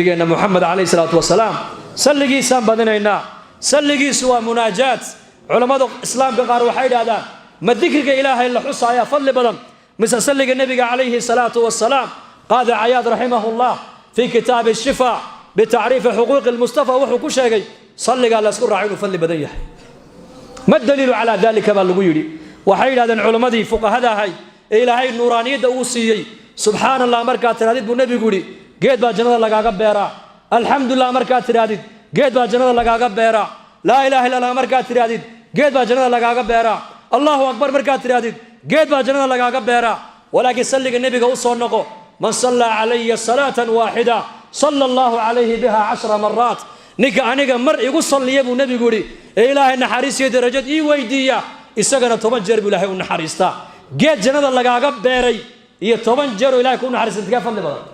نبينا محمد عليه الصلاة والسلام سلقي سام بدنينا سلقي سوى مناجات علماء الإسلام بقار وحيد هذا ما ذكرك إله إلا حصى يا فل بدن مثل سلق النبي عليه الصلاة والسلام قاضي عياض رحمه الله في كتاب الشفاء بتعريف حقوق المصطفى وحقوق شيء صلق على سكر عين فل بدنيه ما الدليل على ذلك بالغيري وحيد هذا العلماء فقهاء هذا هاي إلهي النورانية دوسي سبحان الله مركات تراديد بالنبي يقولي geed baa jannada lagaaga beeraa alxamdulillah markaad tiraadid geed baa jannada lagaaga beeraa laa ilaaha illa allah markaad tiraadid geed baa jannada lagaaga beeraa allahu akbar markaad tiraadid geed baa jannada lagaaga beeraa walaakiin salliga nabiga u soo noqo man salla alayya salatan waahida sallallahu alayhi biha 10 marrat ninka aniga mar igu salliya buu nabigu yiri ee ilaahay naxariisiyo darajad ii weydiiya isagana 10 jeer buu ilaahay u naxariistaa geed jannada lagaaga beeray iyo 10 jeer ilaahay ku naxariisantiga fadli badan